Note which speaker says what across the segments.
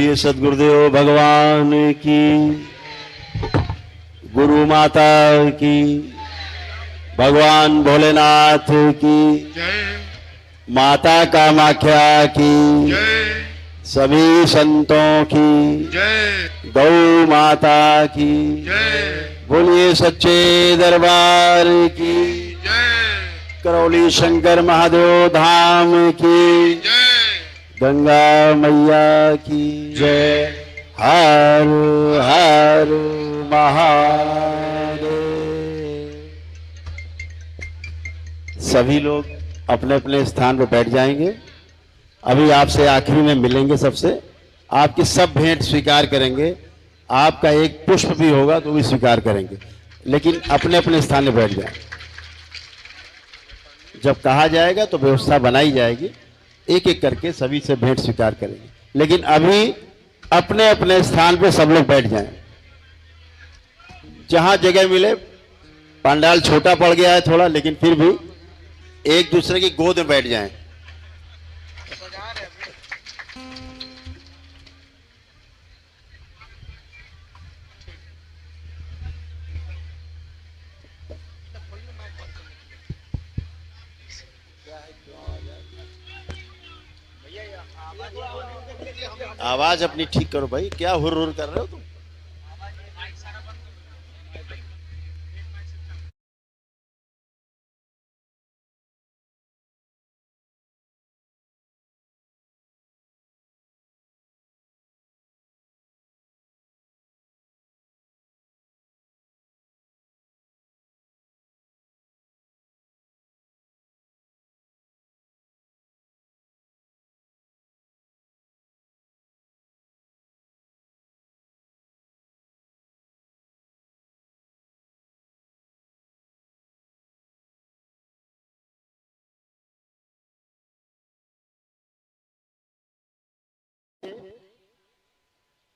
Speaker 1: बोलिए सद्गुरुदेव भगवान की, गुरु माता की, भगवान भोलेनाथ की, माता कामाख्या की, सभी संतों की, गौ माता की, बोलिए सच्चे दरबार की, करौली शंकर महादेव धाम की, गंगा मैया की जय। हर हर महादेव। सभी लोग अपने अपने स्थान पर बैठ जाएंगे। अभी आपसे आखिरी में मिलेंगे, सबसे आपकी सब भेंट स्वीकार करेंगे। आपका एक पुष्प भी होगा तो भी स्वीकार करेंगे, लेकिन अपने अपने स्थान पर बैठ जाएं। जब कहा जाएगा तो व्यवस्था बनाई जाएगी, एक एक करके सभी से भेंट स्वीकार करेंगे, लेकिन अभी अपने अपने स्थान पे सब लोग बैठ जाएं। जहां जगह मिले, पंडाल छोटा पड़ गया है थोड़ा, लेकिन फिर भी एक दूसरे की गोद में बैठ जाएं। आवाज अपनी ठीक करो भाई, क्या हुर हुर कर रहे हो तुम?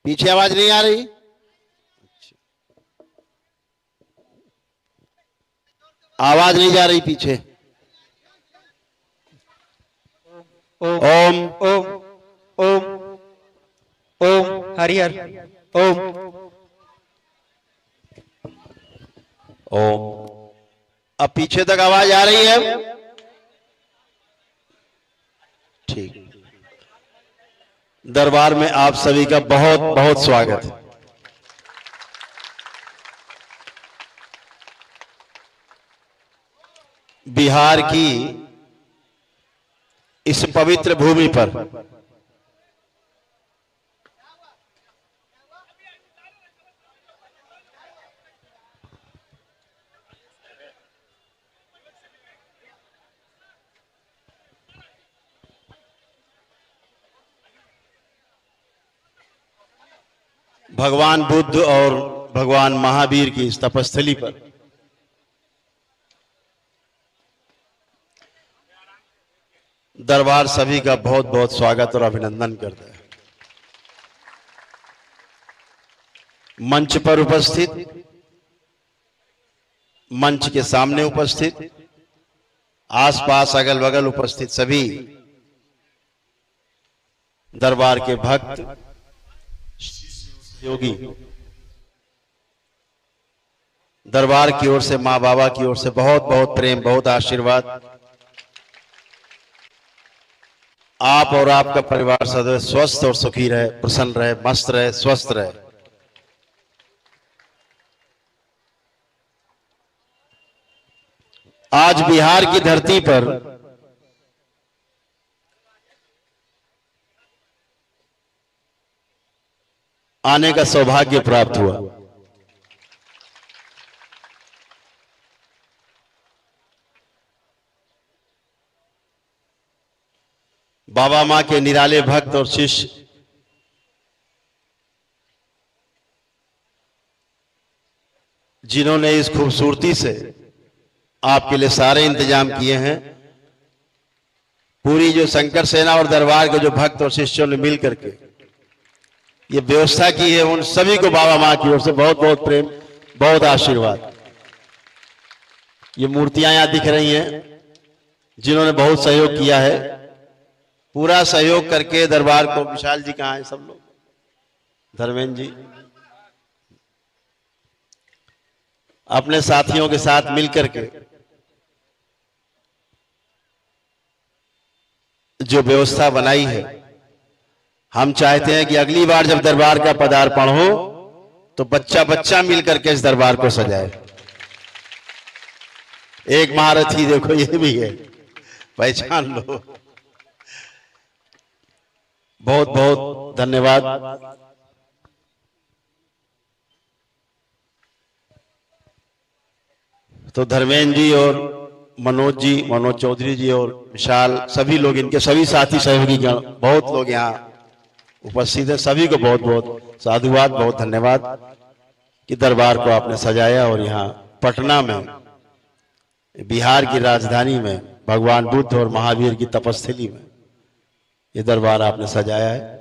Speaker 1: पीछे आवाज नहीं आ रही? आवाज नहीं जा रही पीछे। ओम
Speaker 2: ओम ओम ओम हरिहर ओम
Speaker 1: ओम। अब पीछे तक आवाज आ रही है? ठीक। दरबार में आप सभी का बहुत बहुत स्वागत है। बिहार की इस पवित्र भूमि पर भगवान बुद्ध और भगवान महावीर की इस तपस्थली पर दरबार सभी का बहुत बहुत स्वागत और अभिनंदन करता है। मंच पर उपस्थित, मंच के सामने उपस्थित, आसपास अगल बगल उपस्थित सभी दरबार के भक्त, योगी, दरबार की ओर से, मां बाबा की ओर से बहुत बहुत प्रेम, बहुत आशीर्वाद। आप और आपका परिवार सदैव स्वस्थ और सुखी रहे, प्रसन्न रहे, मस्त रहे, स्वस्थ रहे। आज बिहार की धरती पर आने का सौभाग्य प्राप्त हुआ। बाबा मां के निराले भक्त और शिष्य जिन्होंने इस खूबसूरती से आपके लिए सारे इंतजाम किए हैं, पूरी जो शंकर सेना और दरबार के जो भक्त और शिष्यों ने मिल करके ये व्यवस्था की है, उन सभी को बाबा मां की ओर से बहुत बहुत प्रेम, बहुत आशीर्वाद। ये मूर्तियां यहां दिख रही हैं, जिन्होंने बहुत सहयोग किया है, पूरा सहयोग करके दरबार को, विशाल जी कहाँ हैं सब लोग, धर्मेंद्र जी अपने साथियों के साथ मिलकर के जो व्यवस्था बनाई है, हम चाहते हैं कि अगली बार जब दरबार का पदार्पण हो तो बच्चा बच्चा मिलकर के इस दरबार को सजाए। एक महारथी देखो ये भी है, पहचान लो। बहुत बहुत धन्यवाद। तो धर्मेंद्र जी और मनोज जी, मनोज चौधरी जी और विशाल, सभी लोग, इनके सभी साथी सहयोगी गण, बहुत लोग यहाँ उपस्थित है। सभी को बहुत बहुत साधुवाद, बहुत धन्यवाद कि दरबार को आपने सजाया और यहाँ पटना में, बिहार की राजधानी में, भगवान बुद्ध और महावीर की तपस्थली में ये दरबार आपने सजाया है।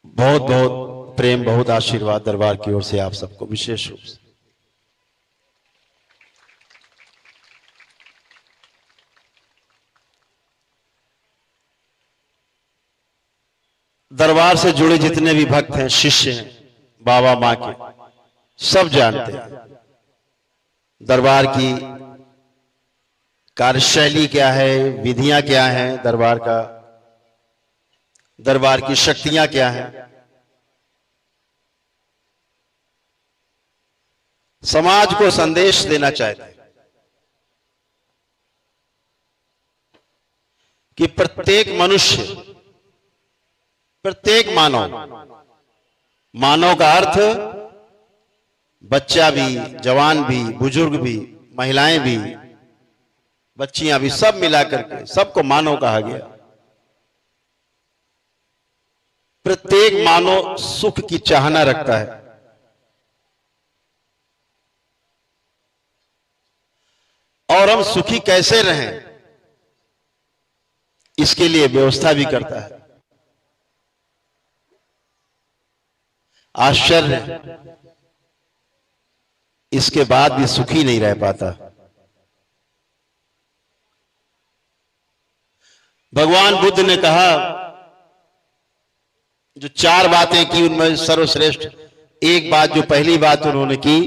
Speaker 1: बहुत बहुत प्रेम, बहुत आशीर्वाद दरबार की ओर से आप सबको विशेष रूप से। दरबार से जुड़े जितने भी भक्त हैं, शिष्य हैं, बाबा मां के, सब जानते हैं दरबार की कार्यशैली क्या है, विधियां क्या हैं, दरबार की शक्तियां क्या हैं। समाज को संदेश देना चाहते हैं कि प्रत्येक मनुष्य, प्रत्येक मानव का अर्थ बच्चा भी, जवान भी, बुजुर्ग भी, महिलाएं भी, बच्चियां भी, सब मिलाकर के सबको मानव कहा गया। प्रत्येक मानव सुख की चाहना रखता है और हम सुखी कैसे रहें इसके लिए व्यवस्था भी करता है। आश्चर्य, इसके बाद भी सुखी नहीं रह पाता। भगवान बुद्ध ने कहा, जो 4 बातें की उनमें सर्वश्रेष्ठ एक बात, जो पहली बात उन्होंने की,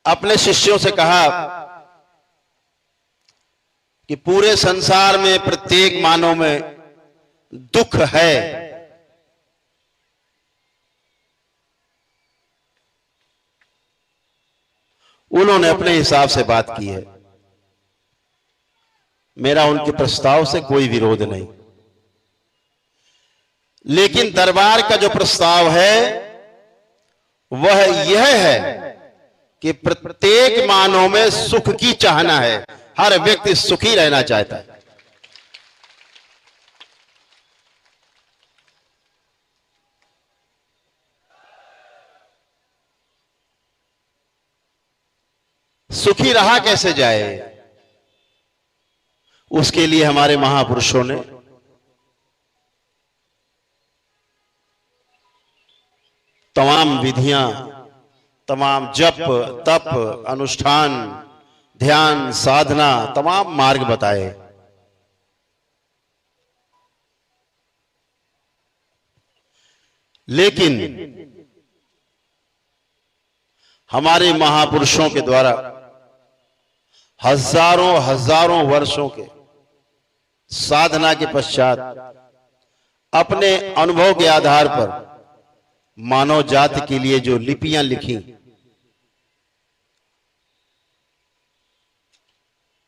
Speaker 1: अपने शिष्यों से कहा कि पूरे संसार में प्रत्येक मानव में दुख है, उन्होंने अपने हिसाब से बात की है। मेरा उनके प्रस्ताव से कोई विरोध नहीं, लेकिन दरबार का जो प्रस्ताव है वह यह है कि प्रत्येक मानव में सुख की चाहना है। हर व्यक्ति सुखी रहना चाहता है। सुखी रहा कैसे जाए, उसके लिए हमारे महापुरुषों ने तमाम विधियां, तमाम जप, तप, अनुष्ठान, ध्यान, साधना, तमाम मार्ग बताए। लेकिन हमारे महापुरुषों के द्वारा हजारों वर्षों के साधना के पश्चात अपने अनुभव के आधार पर मानव जाति के लिए जो लिपियां लिखी,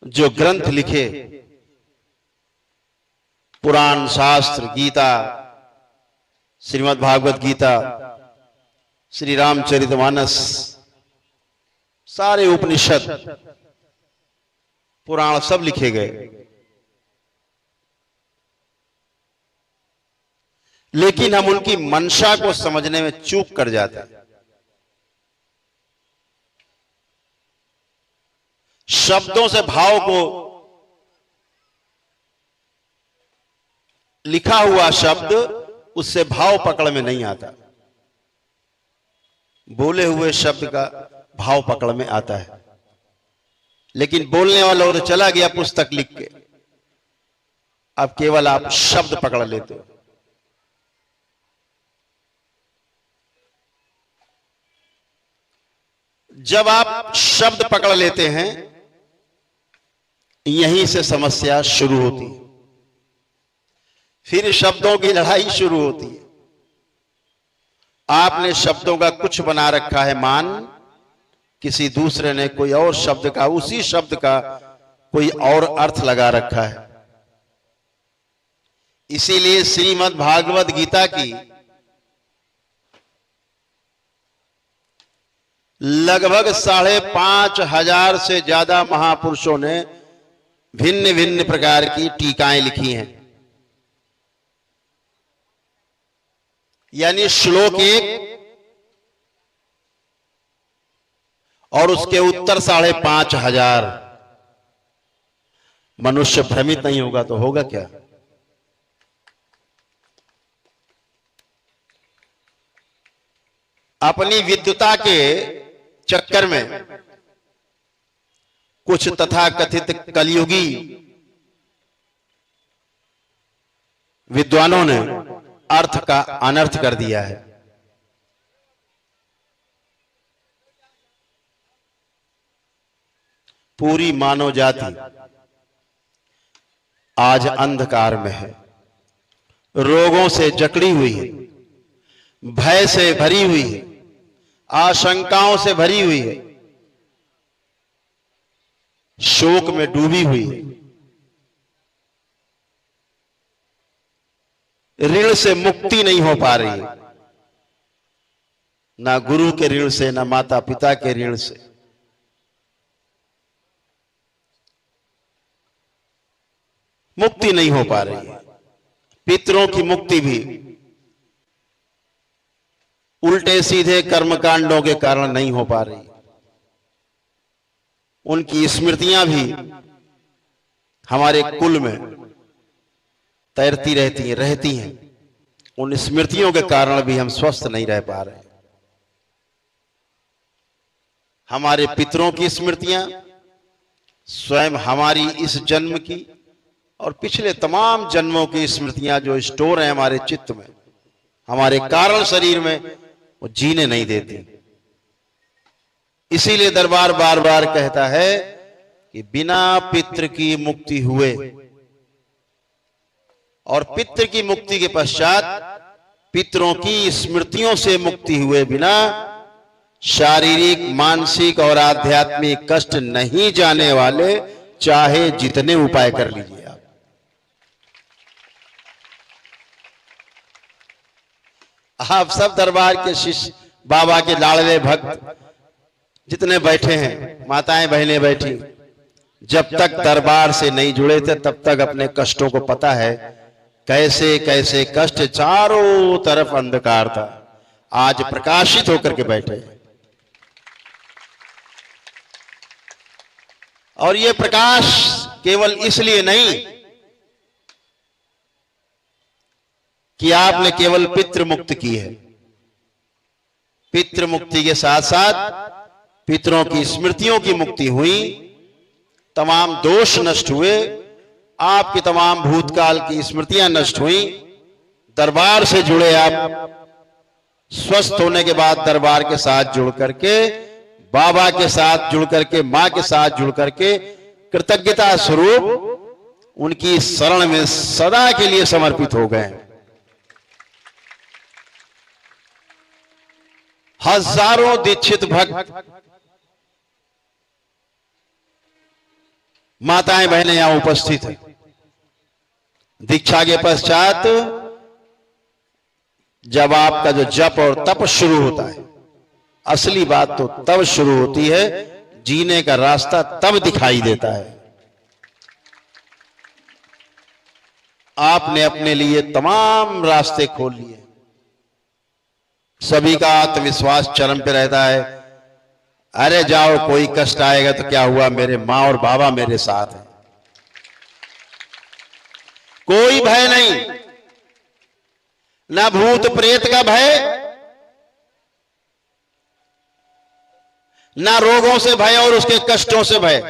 Speaker 1: जो ग्रंथ लिखे, पुराण, शास्त्र, गीता, श्रीमद् भागवत गीता, श्री रामचरितमानस, सारे उपनिषद, पुराण सब लिखे गए। लेकिन हम उनकी मंशा को समझने में चूक कर जाते हैं। शब्दों से भाव को, लिखा हुआ शब्द उससे भाव पकड़ में नहीं आता, बोले हुए शब्द का भाव पकड़ में आता है। लेकिन बोलने वाला तो चला गया पुस्तक लिख के, अब केवल आप शब्द पकड़ लेते हो। जब आप शब्द पकड़ लेते हैं, यहीं से समस्या शुरू होती है, फिर शब्दों की लड़ाई शुरू होती है। आपने शब्दों का कुछ बना रखा है मान, किसी दूसरे ने कोई और शब्द का, उसी शब्द का कोई और अर्थ लगा रखा है। इसीलिए श्रीमद् भागवत गीता की लगभग 5,500 से ज्यादा महापुरुषों ने भिन्न भिन्न प्रकार की टीकाएं लिखी हैं। यानी श्लोक एक और उसके उत्तर 5,500। मनुष्य भ्रमित नहीं होगा तो होगा क्या? अपनी विद्वता के चक्कर में कुछ तथाकथित कलयुगी विद्वानों ने अर्थ का अनर्थ कर दिया है। पूरी मानव जाति आज अंधकार में है, रोगों से जकड़ी हुई है, भय से भरी हुई है, आशंकाओं से भरी हुई है, शोक में डूबी हुई है, ऋण से मुक्ति नहीं हो पा रही है, ना गुरु के ऋण से, ना माता पिता के ऋण से। मुक्ति नहीं हो पा रही है। पितरों की मुक्ति भी उल्टे सीधे कर्मकांडों के कारण नहीं हो पा रही। उनकी स्मृतियां भी हमारे कुल में तैरती रहती हैं। उन स्मृतियों के कारण भी हम स्वस्थ नहीं रह पा रहे। हमारे पितरों की स्मृतियां स्वयं हमारी इस जन्म की और पिछले तमाम जन्मों की स्मृतियां जो स्टोर हैं हमारे चित्त में, हमारे कारण शरीर में, वो जीने नहीं देती। इसीलिए दरबार बार बार कहता है कि बिना पितृ की मुक्ति हुए और पितृ की मुक्ति के पश्चात पितरों की स्मृतियों से मुक्ति हुए बिना शारीरिक, मानसिक और आध्यात्मिक कष्ट नहीं जाने वाले चाहे जितने उपाय कर लीजिए आप सब दरबार के शिष्य, बाबा के लाडले भक्त जितने बैठे हैं, माताएं बहनें बैठी, जब तक दरबार से नहीं जुड़े थे तब तक अपने कष्टों को पता है कैसे कैसे कष्ट, चारों तरफ अंधकार था, आज प्रकाशित होकर के बैठे। और ये प्रकाश केवल इसलिए नहीं कि आपने केवल पितृ मुक्त की है, पितृ मुक्ति के साथ साथ पितरों की स्मृतियों की मुक्ति हुई, तमाम दोष नष्ट हुए, आपकी तमाम भूतकाल की स्मृतियां नष्ट हुई। दरबार से जुड़े आप, स्वस्थ होने के बाद दरबार के साथ जुड़ करके, बाबा के साथ जुड़ करके, मां के साथ जुड़ करके कृतज्ञता स्वरूप उनकी शरण में सदा के लिए समर्पित हो गए। हजारों दीक्षित भक्त, माताएं बहनें यहां उपस्थित हैं। दीक्षा के पश्चात जब आपका जो जप और तप शुरू होता है, असली बात तो तब शुरू होती है, जीने का रास्ता तब दिखाई देता है। आपने अपने लिए तमाम रास्ते खोल लिए। सभी का आत्मविश्वास चरम पे रहता है, अरे जाओ कोई कष्ट आएगा तो क्या हुआ, मेरे मां और बाबा मेरे साथ हैं, कोई भय नहीं, ना भूत प्रेत का भय, ना रोगों से भय और उसके कष्टों से भय,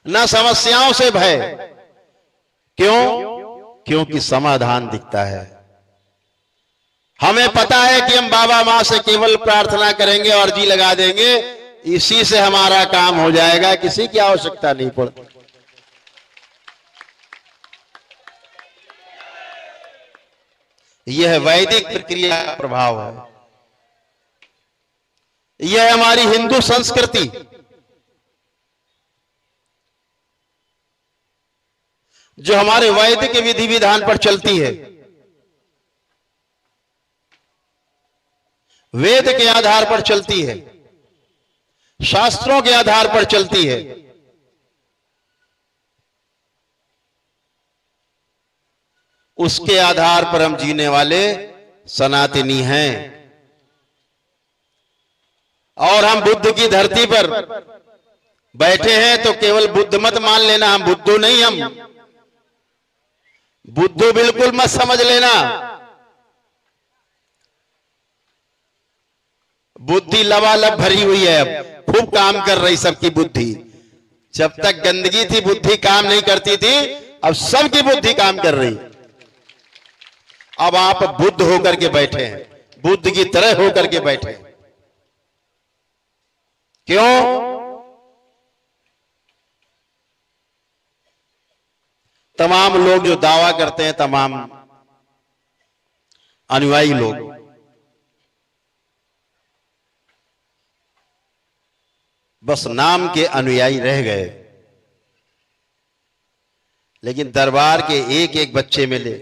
Speaker 1: न समस्याओं से भय। क्यों? क्योंकि समाधान दिखता है। हमें पता है कि हम बाबा मां से केवल प्रार्थना करेंगे और जी लगा देंगे, इसी से हमारा काम हो जाएगा, किसी की आवश्यकता नहीं पड़ती। यह वैदिक प्रक्रिया का प्रभाव है। यह हमारी हिंदू संस्कृति, जो हमारे वैदिक विधि विधान पर चलती है, वेद के आधार पर चलती है, शास्त्रों के आधार पर चलती है। उसके आधार पर हम जीने वाले सनातनी हैं। और हम बुद्ध की धरती पर बैठे हैं तो केवल बुद्ध मत मान लेना, हम बुद्धू नहीं, हम बुद्धू बिल्कुल मत समझ लेना। बुद्धि लबालब भरी हुई है, अब खूब काम कर रही सबकी बुद्धि। जब तक गंदगी थी बुद्धि काम नहीं करती थी, अब सबकी बुद्धि काम कर रही। अब आप बुद्ध होकर के बैठे हैं, बुद्ध की तरह होकर के बैठे हैं। क्यों? तमाम लोग जो दावा करते हैं, तमाम अनुयायी लोग, बस नाम के अनुयायी रह गए। लेकिन दरबार के एक एक बच्चे में ले,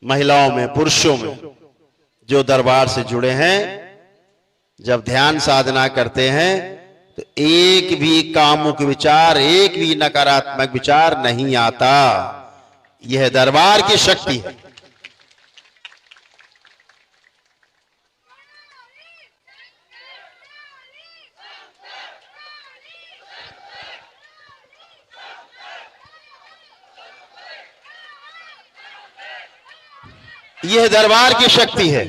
Speaker 1: महिलाओं में, पुरुषों में, जो दरबार से जुड़े हैं, जब ध्यान साधना करते हैं तो एक भी कामुक विचार, एक भी नकारात्मक विचार नहीं आता। यह दरबार की शक्ति है। यह दरबार की शक्ति है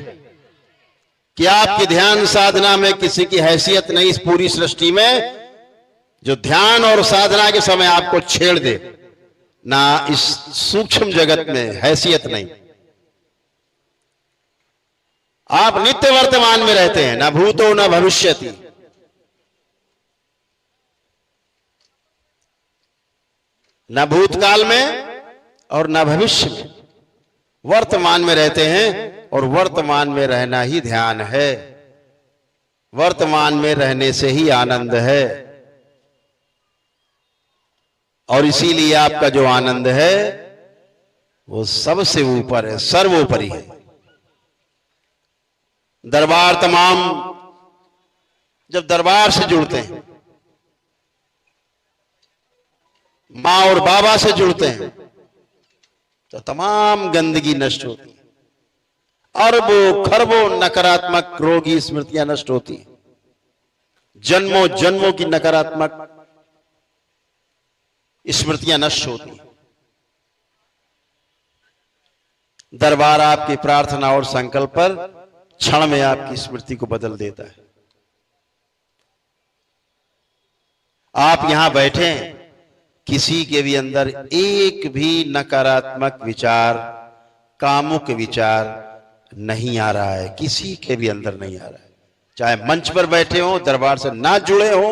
Speaker 1: कि आपकी ध्यान साधना में किसी की हैसियत नहीं, इस पूरी सृष्टि में जो ध्यान और साधना के समय आपको छेड़ दे, ना इस सूक्ष्म जगत में हैसियत नहीं। आप नित्य वर्तमान में रहते हैं, ना भूतो न भविष्यति। न भूतकाल में और न भविष्य में, वर्तमान में रहते हैं। और वर्तमान में रहना ही ध्यान है, वर्तमान में रहने से ही आनंद है। और इसीलिए आपका जो आनंद है वो सबसे ऊपर है, सर्वोपरि है। दरबार तमाम जब दरबार से जुड़ते हैं, मां और बाबा से जुड़ते हैं, तो तमाम गंदगी नष्ट होती है। अरबों खरबों नकारात्मक रोगी स्मृतियां नष्ट होती हैं। जन्मों जन्मों की नकारात्मक स्मृतियां नष्ट होती हैं। दरबार आपकी प्रार्थना और संकल्प पर क्षण में आपकी स्मृति को बदल देता है। आप यहां बैठे, किसी के भी अंदर एक भी नकारात्मक विचार, कामुक विचार नहीं आ रहा है, किसी के भी अंदर नहीं आ रहा है। चाहे मंच पर बैठे हो, दरबार से ना जुड़े हो,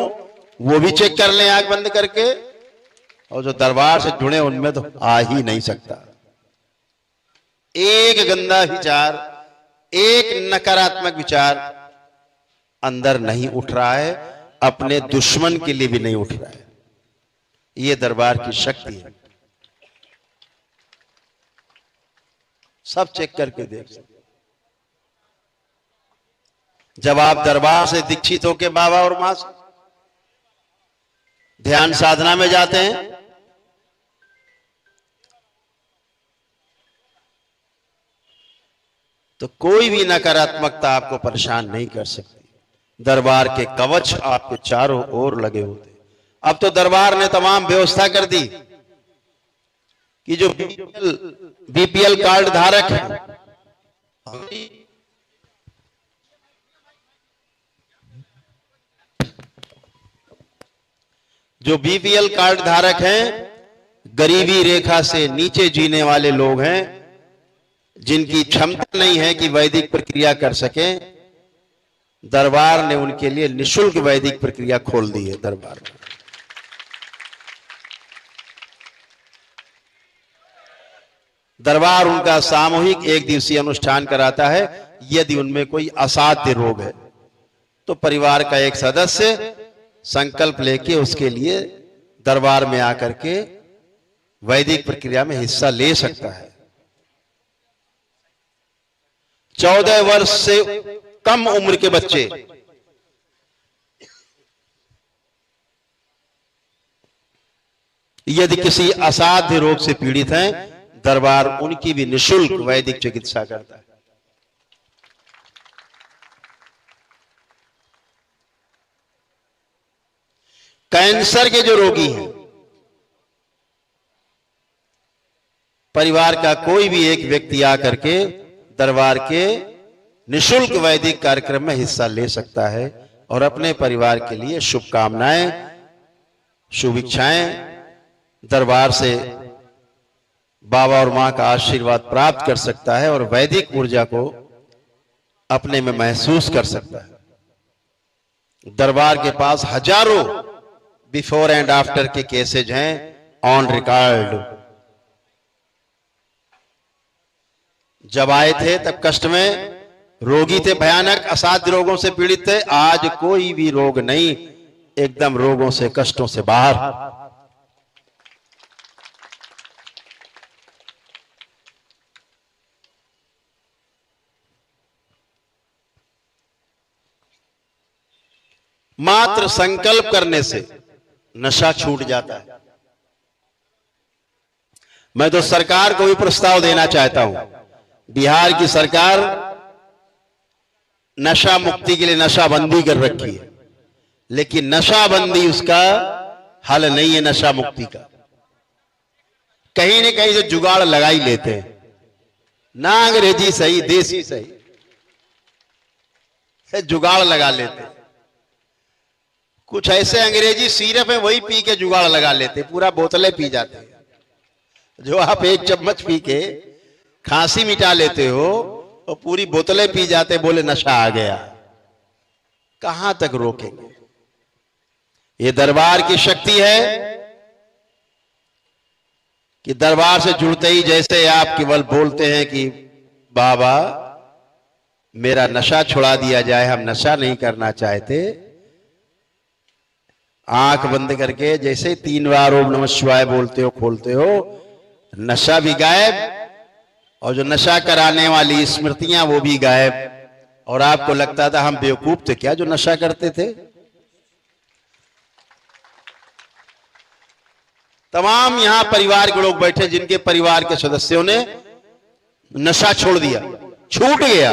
Speaker 1: वो भी चेक कर लें आंख बंद करके। और जो दरबार से जुड़े उनमें तो आ ही नहीं सकता। एक गंदा विचार, एक नकारात्मक विचार अंदर नहीं उठ रहा है, अपने दुश्मन के लिए भी नहीं उठ रहा है। ये दरबार की शक्ति है, सब चेक करके देख सकते। जब आप दरबार से दीक्षित होकर बाबा और मां से ध्यान साधना में जाते हैं, तो कोई भी नकारात्मकता आपको परेशान नहीं कर सकती। दरबार के कवच आपके चारों ओर लगे होते। अब तो दरबार ने तमाम व्यवस्था कर दी कि जो बीपीएल कार्ड धारक है, जो बीपीएल कार्ड धारक हैं, गरीबी रेखा से नीचे जीने वाले लोग हैं, जिनकी क्षमता नहीं है कि वैदिक प्रक्रिया कर सकें, दरबार ने उनके लिए निशुल्क वैदिक प्रक्रिया खोल दी है। दरबार में दरबार उनका सामूहिक एक दिवसीय अनुष्ठान कराता है। यदि उनमें कोई असाध्य रोग है तो परिवार का एक सदस्य संकल्प लेके उसके लिए दरबार में आकर के वैदिक प्रक्रिया में हिस्सा ले सकता है। 14 वर्ष से कम उम्र के बच्चे यदि किसी असाध्य रोग से पीड़ित हैं, दरबार उनकी भी निशुल्क वैदिक चिकित्सा करता है। कैंसर के जो रोगी हैं, परिवार का कोई भी एक व्यक्ति आकर के दरबार के निशुल्क वैदिक कार्यक्रम में हिस्सा ले सकता है और अपने परिवार के लिए शुभकामनाएं, शुभ इच्छाएं दरबार से बाबा और मां का आशीर्वाद प्राप्त कर सकता है और वैदिक ऊर्जा को अपने में महसूस कर सकता है। दरबार के पास हजारों बिफोर एंड आफ्टर के केसेज हैं ऑन रिकॉर्ड। जब आए थे तब कष्ट में रोगी थे, भयानक असाध्य रोगों से पीड़ित थे। आज कोई भी रोग नहीं, एकदम रोगों से, कष्टों से बाहर। मात्र संकल्प करने से नशा छूट जाता है। मैं तो सरकार को भी प्रस्ताव देना चाहता हूं। बिहार की सरकार नशा मुक्ति के लिए नशाबंदी कर रखी है, लेकिन नशाबंदी उसका हल नहीं है। नशा मुक्ति का कहीं न कहीं जो जुगाड़ लगा ही लेते हैं, ना अंग्रेजी सही, देसी सही, जुगाड़ लगा लेते हैं। कुछ ऐसे अंग्रेजी सिरप है, वही पी के जुगाड़ लगा लेते, पूरा बोतलें पी जाते हैं। जो आप एक चम्मच पी के खांसी मिटा लेते हो और पूरी बोतलें पी जाते, बोले नशा आ गया। कहां तक रोकेंगे? ये दरबार की शक्ति है कि दरबार से जुड़ते ही जैसे आप केवल बोलते हैं कि बाबा मेरा नशा छुड़ा दिया जाए, हम नशा नहीं करना चाहते, आंख बंद करके जैसे 3 बार ओम नमः शिवाय बोलते हो, खोलते हो, नशा भी गायब और जो नशा कराने वाली स्मृतियां वो भी गायब। और आपको लगता था हम बेवकूफ थे क्या जो नशा करते थे? तमाम यहां परिवार के लोग बैठे जिनके परिवार के सदस्यों ने नशा छोड़ दिया, छूट गया।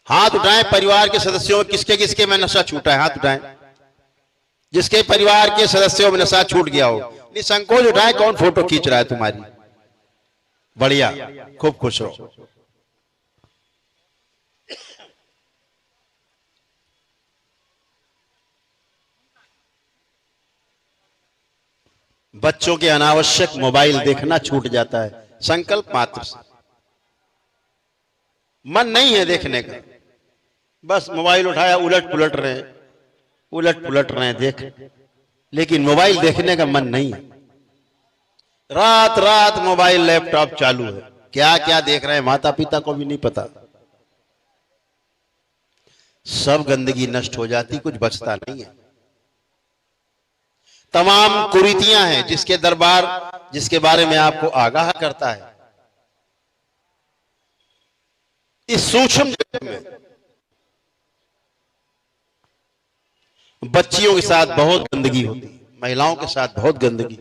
Speaker 1: हाथ उठाएं परिवार के सदस्यों, किसके किसके में नशा छूटा है? हाथ उठाएं जिसके परिवार के सदस्यों में नशा छूट गया हो। निसंकोच उठाएं। कौन फोटो खींच रहा है तुम्हारी? बढ़िया, खूब खुश रहो। बच्चों के अनावश्यक मोबाइल देखना छूट जाता है संकल्प मात्र से। मन नहीं है देखने का, बस मोबाइल उठाया, उलट पुलट रहे देख, लेकिन मोबाइल देखने का मन नहीं है। रात रात मोबाइल लैपटॉप चालू है, क्या क्या देख रहे हैं माता पिता को भी नहीं पता। सब गंदगी नष्ट हो जाती, कुछ बचता नहीं है। तमाम कुरीतियां हैं जिसके दरबार, जिसके बारे में आपको आगाह करता है। इस सूक्ष्म जगत में बच्चियों के साथ बहुत गंदगी होती है, महिलाओं के साथ बहुत गंदगी।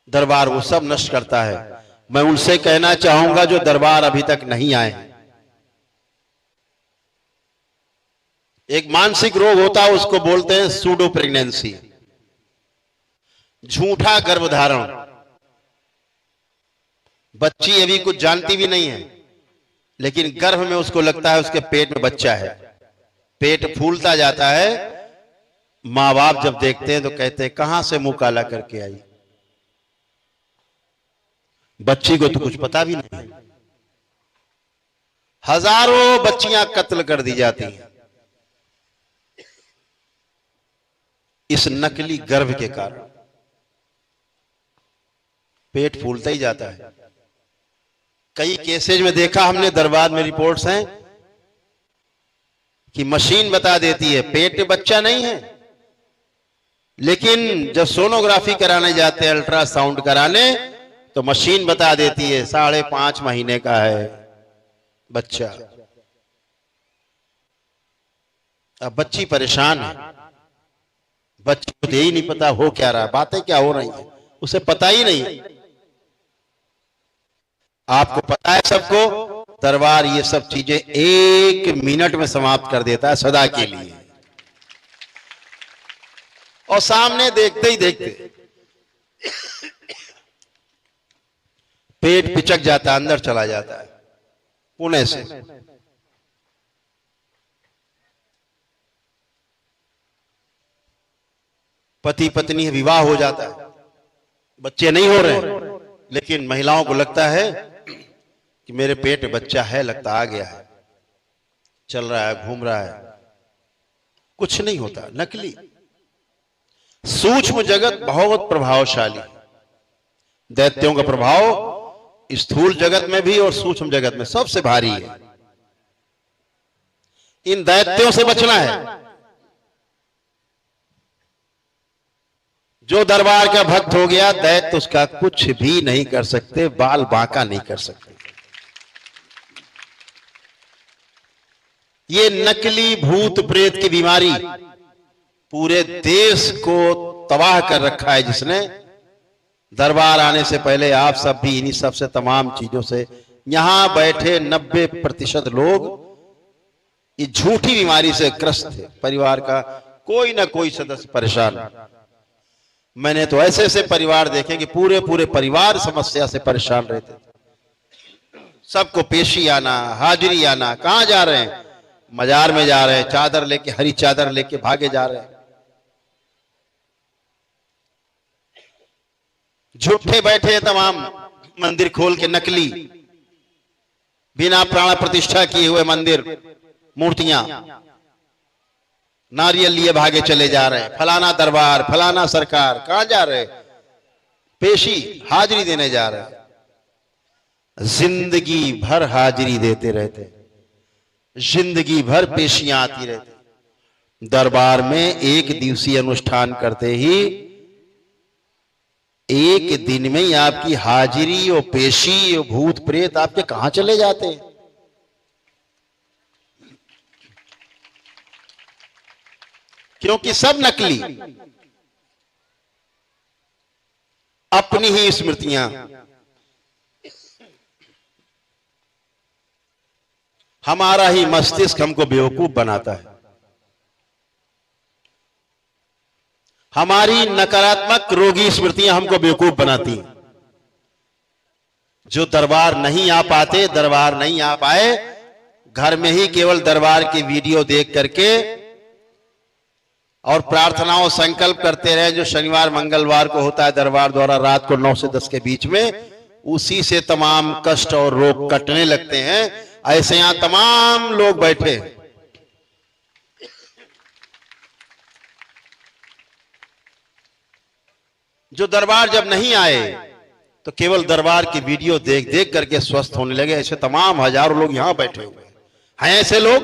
Speaker 1: दरबार वो सब नष्ट करता है। मैं उनसे कहना चाहूंगा जो दरबार अभी तक नहीं आए हैं, एक मानसिक रोग होता है, उसको बोलते हैं सूडो प्रेगनेंसी, झूठा गर्भधारण। बच्ची अभी कुछ जानती भी नहीं है, लेकिन गर्भ में उसको लगता है उसके पेट में बच्चा है, पेट फूलता जाता है। माँ बाप जब देखते हैं तो कहते हैं कहां से मुंह काला करके आई, बच्ची को तो कुछ पता भी नहीं। हजारों बच्चियां कत्ल कर दी जाती हैं इस नकली गर्भ के कारण। पेट फूलता ही जाता है। कई केसेज में देखा हमने, दरबार में रिपोर्ट्स हैं कि मशीन बता देती है पेट में बच्चा नहीं है, लेकिन जब सोनोग्राफी कराने जाते हैं, अल्ट्रासाउंड कराने, तो मशीन बता देती है 5.5 महीने का है बच्चा। अब बच्ची परेशान है, बच्चे को यही नहीं पता हो क्या रहा, बातें क्या हो रही है, उसे पता ही नहीं। आपको पता है सबको, दरबार ये सब चीजें 1 मिनट में समाप्त कर देता है सदा के लिए, और सामने देखते ही देखते पेट पिचक जाता है, अंदर चला जाता है। पुणे से पति पत्नी विवाह हो जाता है, बच्चे नहीं हो रहे, लेकिन महिलाओं को लगता है कि मेरे पेट में बच्चा है, लगता आ गया है, चल रहा है, घूम रहा है। कुछ नहीं होता, नकली। सूक्ष्म जगत बहुत प्रभावशाली, दैत्यों का प्रभाव स्थूल जगत में भी और सूक्ष्म जगत में सबसे भारी है। इन दैत्यों से बचना है। जो दरबार का भक्त हो गया, दैत्य उसका कुछ भी नहीं कर सकते, बाल बांका नहीं कर सकते। ये नकली भूत प्रेत की बीमारी पूरे देश को तबाह कर रखा है, जिसने दरबार आने से पहले आप सब भी इन्हीं सब से, तमाम चीजों से, यहां बैठे 90% लोग ये झूठी बीमारी से ग्रस्त थे। परिवार का कोई ना कोई सदस्य परेशान। मैंने तो ऐसे ऐसे परिवार देखे कि पूरे पूरे परिवार समस्या से परेशान रहते थे। सबको पेशी आना, हाजिरी आना, कहां जा रहे हैं, मजार में जा रहे हैं, चादर लेके, हरी चादर लेके भागे जा रहे हैं। झूठे बैठे तमाम मंदिर खोल के, नकली बिना प्राण प्रतिष्ठा किए हुए मंदिर, मूर्तियां, नारियल लिए भागे चले जा रहे हैं। फलाना दरबार, फलाना सरकार, कहां जा रहे, पेशी हाजिरी देने जा रहे हैं। जिंदगी भर हाजिरी देते रहते, जिंदगी भर पेशियां आती रहती। दरबार में 1 दिवसीय अनुष्ठान करते ही 1 दिन में ही आपकी हाजिरी और पेशी और भूत प्रेत आपके कहां चले जाते हैं। क्योंकि सब नकली, अपनी ही स्मृतियां, हमारा ही मस्तिष्क हमको बेवकूफ बनाता है। हमारी नकारात्मक रोगी स्मृतियां हमको बेवकूफ बनाती हैं। जो दरबार नहीं आ पाते, दरबार नहीं आ पाए, घर में ही केवल दरबार की वीडियो देख करके और प्रार्थनाओं संकल्प करते रहे, जो शनिवार मंगलवार को होता है दरबार द्वारा रात को 9 से 10 के बीच में, उसी से तमाम कष्ट और रोग कटने लगते हैं। ऐसे यहां तमाम लोग बैठे, जो दरबार जब नहीं आए तो केवल दरबार की वीडियो देख देख करके स्वस्थ होने लगे। ऐसे तमाम हजारों लोग यहां बैठे हुए हैं। ऐसे लोग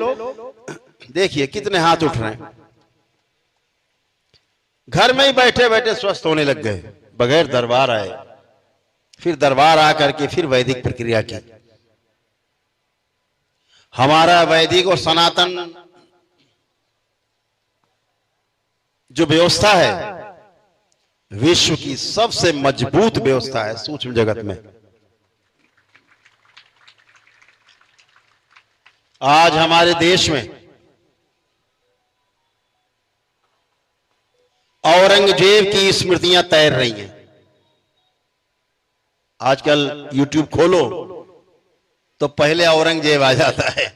Speaker 1: देखिए कितने हाथ उठ रहे हैं, घर में ही बैठे बैठे स्वस्थ होने लग गए बगैर दरबार आए। फिर दरबार आकर के फिर वैदिक प्रक्रिया की। हमारा वैदिक और सनातन जो व्यवस्था है, विश्व की सबसे मजबूत व्यवस्था है सूक्ष्म जगत में। आज हमारे देश में औरंगजेब की स्मृतियां तैर रही हैं। आजकल YouTube खोलो, तो पहले औरंगजेब आ जाता है,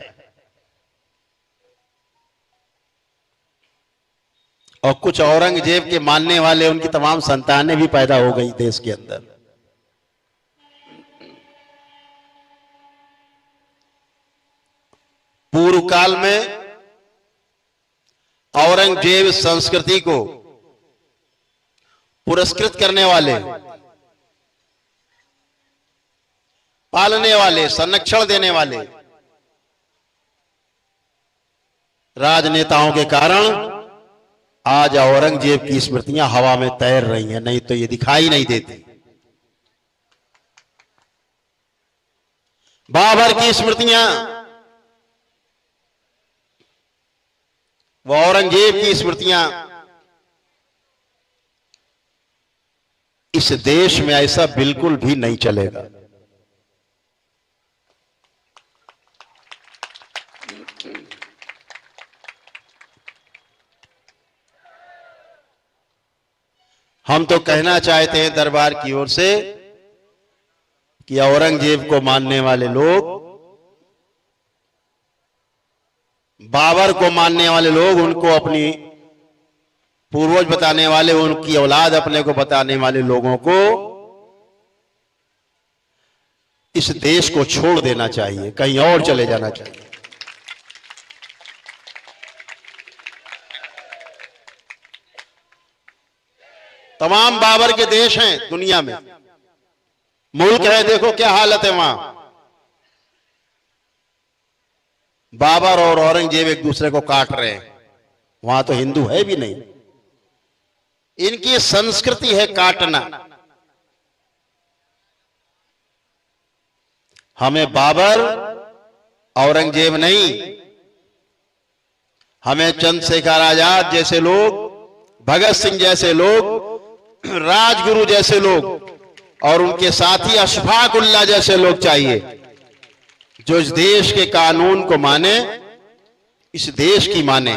Speaker 1: और कुछ औरंगजेब के मानने वाले उनकी तमाम संतानें भी पैदा हो गई देश के अंदर। पूर्व काल में औरंगजेब संस्कृति को पुरस्कृत करने वाले, पालने वाले, संरक्षण देने वाले राजनेताओं के कारण आज औरंगजेब की स्मृतियां हवा में तैर रही हैं, नहीं तो ये दिखाई नहीं देती। बाबर की स्मृतियां, वो औरंगजेब की स्मृतियां, इस देश में ऐसा बिल्कुल भी नहीं चलेगा। हम तो कहना चाहते हैं दरबार की ओर से कि औरंगजेब को मानने वाले लोग, बाबर को मानने वाले लोग, उनको अपनी पूर्वज बताने वाले, उनकी औलाद अपने को बताने वाले लोगों को इस देश को छोड़ देना चाहिए, कहीं और चले जाना चाहिए। तमाम बाबर के देश हैं दुनिया में, मुल्क है, देखो क्या हालत है वहां। बाबर और औरंगजेब एक दूसरे को काट रहे हैं, वहां तो हिंदू है भी नहीं। इनकी संस्कृति है काटना। हमें बाबर औरंगजेब नहीं, हमें चंद्रशेखर आजाद जैसे लोग, भगत सिंह जैसे लोग, राजगुरु जैसे लोग और उनके साथी अशफाक उल्लाह जैसे लोग चाहिए, जो इस देश के कानून को माने, इस देश की माने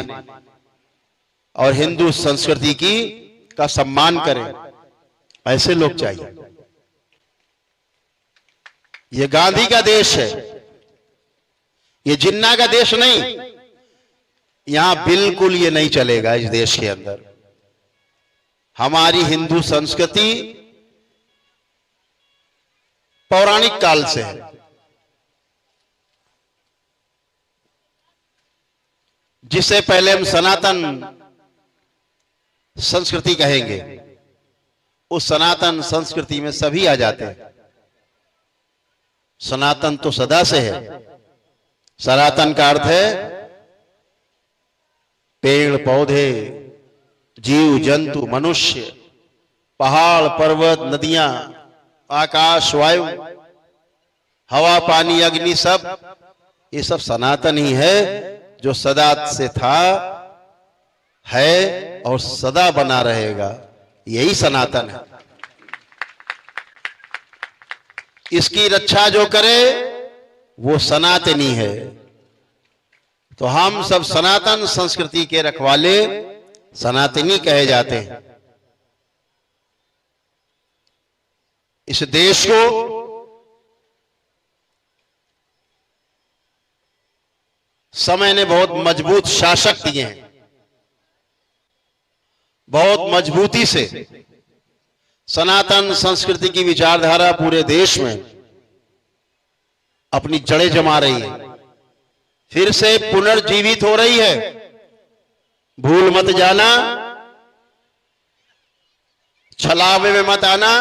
Speaker 1: और हिंदू संस्कृति की का सम्मान करें। ऐसे लोग चाहिए। ये गांधी का देश है, ये जिन्ना का देश नहीं। यहां बिल्कुल ये नहीं चलेगा। इस देश के अंदर हमारी हिंदू संस्कृति पौराणिक काल से है। जिसे पहले हम सनातन संस्कृति कहेंगे, उस सनातन संस्कृति में सभी आ जाते हैं। सनातन तो सदा से है। सनातन का अर्थ है पेड़ पौधे, जीव जंतु, मनुष्य, पहाड़ पर्वत, नदियां, आकाश, वायु, हवा, पानी, अग्नि, सब ये सब सनातन ही है, जो सदा से था, है और सदा बना रहेगा। यही सनातन है। इसकी रक्षा जो करे वो सनातनी है। तो हम सब सनातन संस्कृति के रखवाले सनातनी कहे जाते हैं। इस देश को समय ने बहुत मजबूत शासक दिए हैं। बहुत मजबूती से सनातन संस्कृति की विचारधारा पूरे देश में अपनी जड़ें जमा रही है, फिर से पुनर्जीवित हो रही है। भूल मत जाना, छलावे में मत आना।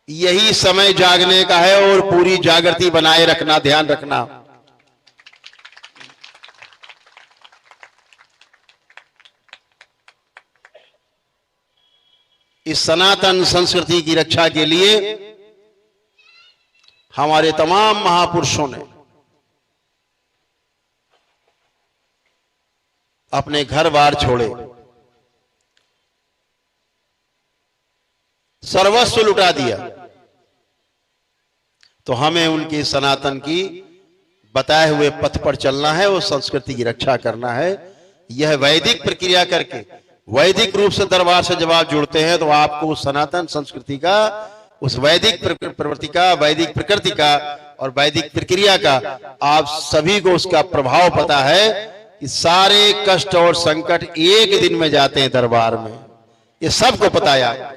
Speaker 1: यही समय जागने का है और पूरी जागृति बनाए रखना, ध्यान रखना। इस सनातन संस्कृति की रक्षा के लिए हमारे तमाम महापुरुषों ने अपने घर बार छोड़े, सर्वस्व लुटा दिया। तो हमें उनकी सनातन की बताए हुए पथ पर चलना है, उस संस्कृति की रक्षा करना है। यह वैदिक प्रक्रिया करके, वैदिक रूप से दरबार से जब आप जुड़ते हैं तो आपको उस सनातन संस्कृति का उस वैदिक प्रवृत्ति का, वैदिक प्रकृति का और वैदिक प्रक्रिया का आप सभी को उसका प्रभाव पता है कि सारे कष्ट और संकट एक दिन में जाते हैं दरबार में। ये सबको पता है।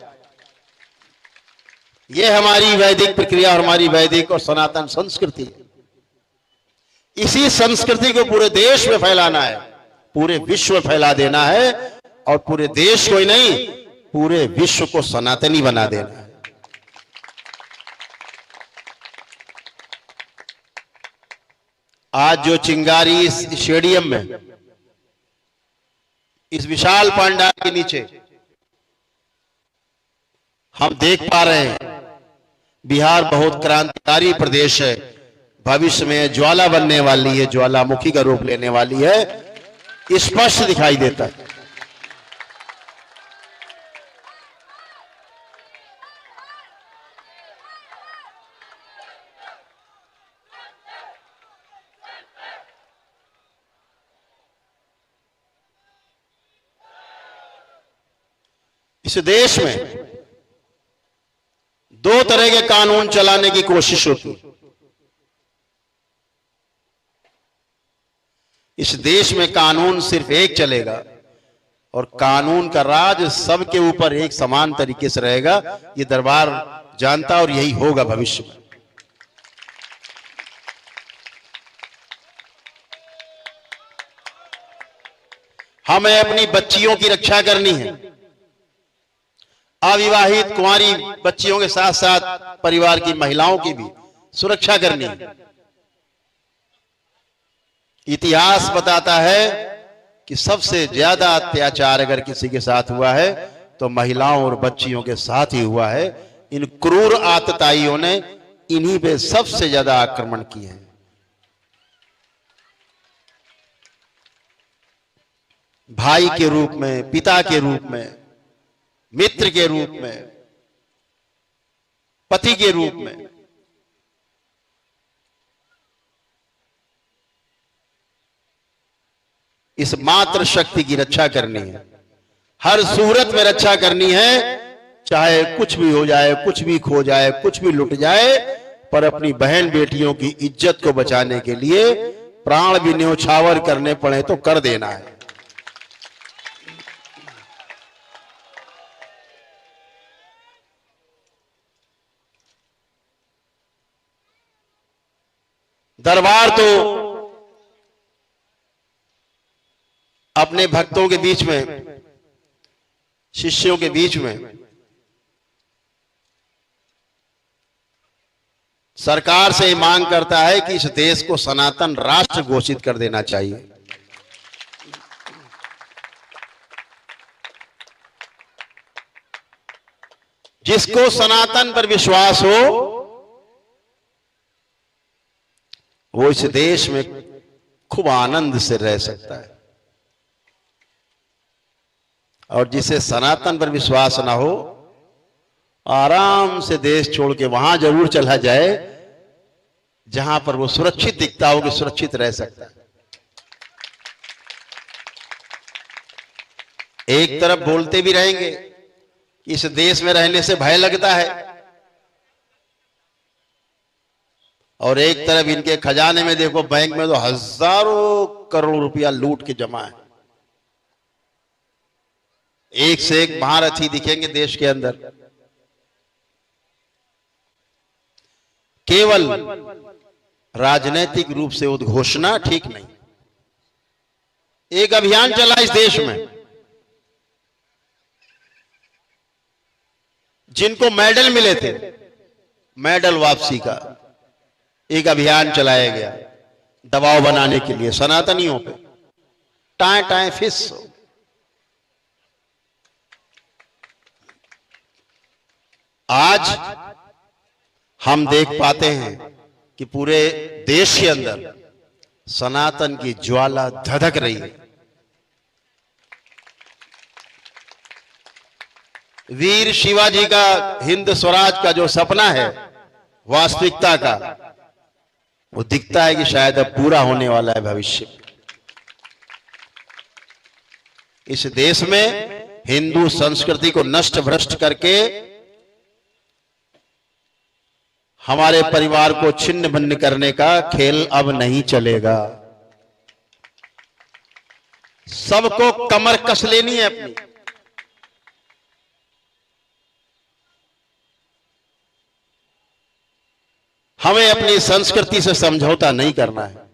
Speaker 1: ये हमारी वैदिक प्रक्रिया और हमारी वैदिक और सनातन संस्कृति। इसी संस्कृति को पूरे देश में फैलाना है, पूरे विश्व में फैला देना है और पूरे देश को ही नहीं पूरे विश्व को सनातनी बना देना है। आज जो चिंगारी इस स्टेडियम में, इस विशाल पांडाल के नीचे हम देख पा रहे हैं, बिहार बहुत क्रांतिकारी प्रदेश है, भविष्य में ज्वाला बनने वाली है, ज्वालामुखी का रूप लेने वाली है, स्पष्ट दिखाई देता है। इस देश में दो तरह के कानून चलाने की कोशिश होती। इस देश में कानून सिर्फ एक चलेगा और कानून का राज सबके ऊपर एक समान तरीके से रहेगा। ये दरबार जानता और यही होगा भविष्य में। हमें अपनी बच्चियों की रक्षा करनी है। अविवाहित कुंवारी बच्चियों के साथ साथ परिवार की महिलाओं की भी सुरक्षा करनी है। इतिहास बताता है कि सबसे ज्यादा अत्याचार अगर किसी के साथ हुआ है तो महिलाओं और बच्चियों के साथ ही हुआ है। इन क्रूर आतताइयों ने इन्हीं पे सबसे ज्यादा आक्रमण किए हैं। भाई के रूप में, पिता के रूप में, मित्र के रूप में, पति के रूप में। इस मात्र शक्ति की रक्षा करनी है, हर सूरत में रक्षा करनी है। चाहे कुछ भी हो जाए, कुछ भी खो जाए, कुछ भी लुट जाए, पर अपनी बहन बेटियों की इज्जत को बचाने के लिए प्राण भी न्योछावर करने पड़े तो कर देना है। दरबार तो अपने भक्तों के बीच में, शिष्यों के बीच में सरकार से मांग करता है कि इस देश को सनातन राष्ट्र घोषित कर देना चाहिए। जिसको सनातन पर विश्वास हो वो इस देश में खूब आनंद से रह सकता है, और जिसे सनातन पर विश्वास ना हो आराम से देश छोड़ के वहां जरूर चला जाए जहां पर वो सुरक्षित दिखता हो कि सुरक्षित रह सकता है। एक तरफ बोलते भी रहेंगे कि इस देश में रहने से भय लगता है, और एक तरफ इनके खजाने में देखो, बैंक में तो हजारों करोड़ रुपया लूट के जमा है। एक से एक महारथी दिखेंगे देश के अंदर। केवल राजनीतिक रूप से उद्घोषणा ठीक नहीं। एक अभियान चला इस देश में, जिनको मेडल मिले थे, मेडल वापसी का एक अभियान चलाया गया दबाव बनाने के लिए सनातनियों पे। टाए टाए फिस। आज हम देख पाते हैं कि पूरे देश के अंदर सनातन की ज्वाला धधक रही है। वीर शिवाजी का हिंद स्वराज का जो सपना है वास्तविकता का, वो दिखता है कि शायद अब पूरा होने वाला है भविष्य। इस देश में हिंदू संस्कृति को नष्ट भ्रष्ट करके हमारे परिवार को छिन्न भिन्न करने का खेल अब नहीं चलेगा। सबको कमर कस लेनी है अपनी। हमें अपनी संस्कृति से समझौता नहीं करना है।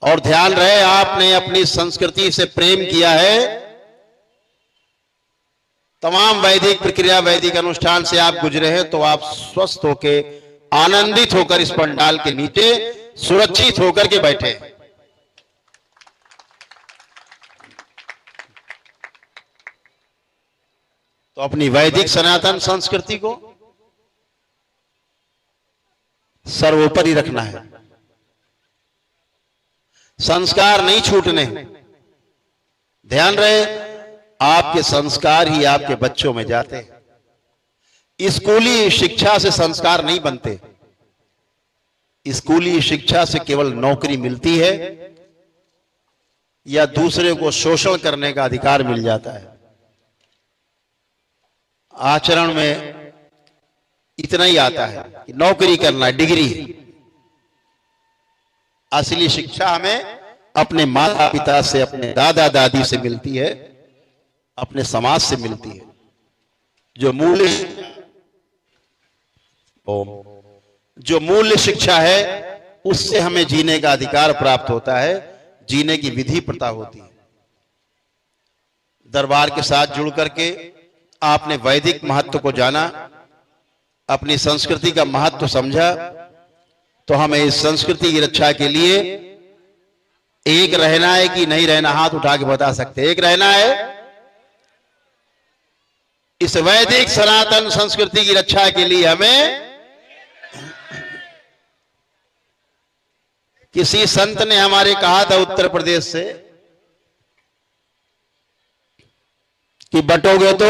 Speaker 1: और ध्यान रहे, आपने अपनी संस्कृति से प्रेम किया है, तमाम वैदिक प्रक्रिया, वैदिक अनुष्ठान से आप गुजरे हैं, तो आप स्वस्थ होकर, आनंदित होकर इस पंडाल के नीचे सुरक्षित होकर के बैठे। तो अपनी वैदिक सनातन संस्कृति को सर्वोपरि रखना है। संस्कार नहीं छूटने। ध्यान रहे, आपके संस्कार ही आपके बच्चों में जाते हैं। स्कूली शिक्षा से संस्कार नहीं बनते। स्कूली शिक्षा से केवल नौकरी मिलती है या दूसरे को शोषण करने का अधिकार मिल जाता है। आचरण में इतना ही आता है कि नौकरी करना, डिग्री। असली शिक्षा हमें अपने माता पिता से, अपने दादा दादी से मिलती है, अपने समाज से मिलती है। जो मूल्य शिक्षा है, उससे हमें जीने का अधिकार प्राप्त होता है, जीने की विधि प्रथा होती है। दरबार के साथ जुड़ करके आपने वैदिक महत्व को जाना, अपनी संस्कृति का महत्व समझा, तो हमें इस संस्कृति की रक्षा के लिए एक रहना है कि नहीं रहना, हाथ उठा के बता सकते। एक रहना है। इस वैदिक सनातन संस्कृति की रक्षा के लिए हमें, किसी संत ने हमारे कहा था उत्तर प्रदेश से कि बटोगे तो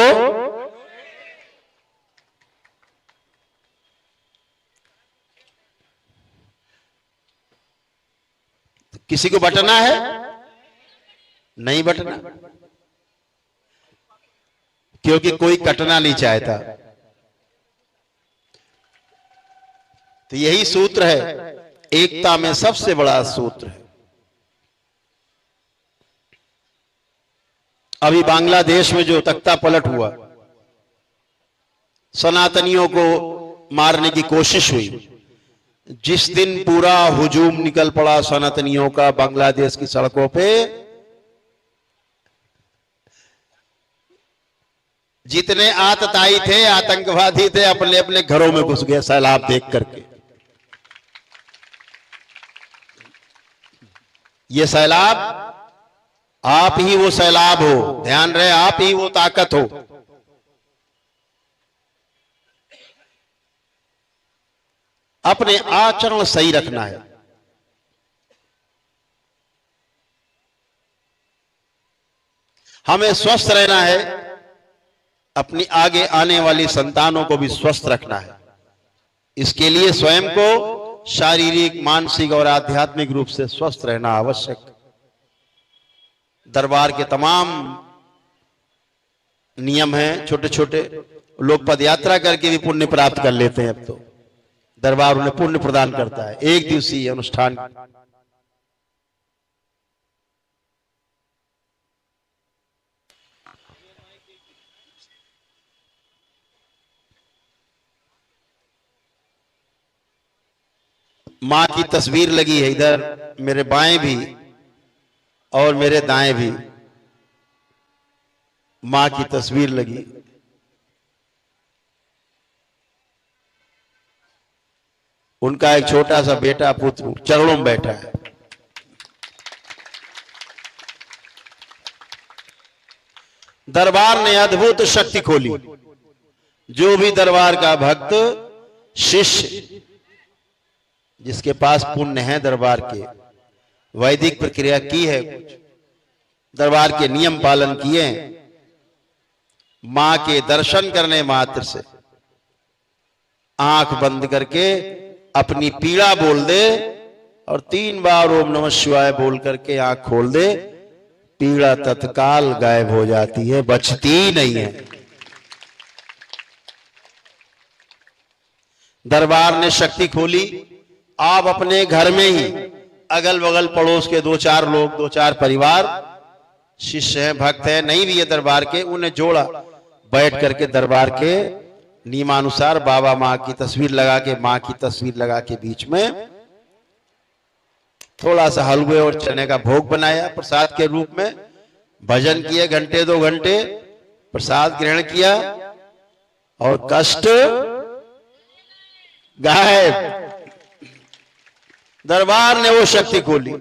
Speaker 1: किसी को बटना है, नहीं बटना, क्योंकि कोई कटना नहीं चाहता। तो यही सूत्र है, एकता में सबसे बड़ा सूत्र है। अभी बांग्लादेश में जो तख्ता पलट हुआ, सनातनियों को मारने की कोशिश हुई, जिस दिन पूरा हुजूम निकल पड़ा सनातनियों का बांग्लादेश की सड़कों पे, जितने आतताई थे, आतंकवादी थे, अपने अपने घरों में घुस गए सैलाब देख करके। ये सैलाब, आप ही वो सैलाब हो। ध्यान रहे, आप ही वो ताकत हो। अपने आचरण सही रखना है। हमें स्वस्थ रहना है, अपनी आगे आने वाली संतानों को भी स्वस्थ रखना है। इसके लिए स्वयं को शारीरिक, मानसिक और आध्यात्मिक रूप से स्वस्थ रहना आवश्यक। दरबार के तमाम नियम हैं, छोटे छोटे। लोग पदयात्रा करके भी पुण्य प्राप्त कर लेते हैं। अब तो दरबार उन्हें पुण्य प्रदान करता है। एक दिवसीय अनुष्ठान। मां की तस्वीर लगी है इधर, मेरे बाएं भी और मेरे दाएं भी मां की तस्वीर लगी। उनका एक छोटा सा बेटा पुत्र चरणों में बैठा है। दरबार ने अद्भुत शक्ति खोली। जो भी दरबार का भक्त, शिष्य, जिसके पास पुण्य है, दरबार के वैदिक प्रक्रिया की है, कुछ दरबार के नियम पालन किए, मां के दर्शन करने मात्र से आंख बंद करके अपनी पीड़ा बोल दे और 3 बार ओम नमः शिवाय बोल करके आंख खोल दे, पीड़ा तत्काल गायब हो जाती है, बचती नहीं है। दरबार ने शक्ति खोली। आप अपने घर में ही अगल बगल पड़ोस के 2-4 लोग, 2-4 परिवार, शिष्य हैं, भक्त हैं, नहीं भी ये दरबार के, उन्हें जोड़ा, बैठ करके दरबार के नियमानुसार बाबा माँ की तस्वीर लगा के, माँ की तस्वीर लगा के बीच में थोड़ा सा हलवे और चने का भोग बनाया प्रसाद के रूप में। भजन किए घंटे 2 घंटे, प्रसाद ग्रहण किया और कष्ट गायब। दरबार ने वो शक्ति खोली।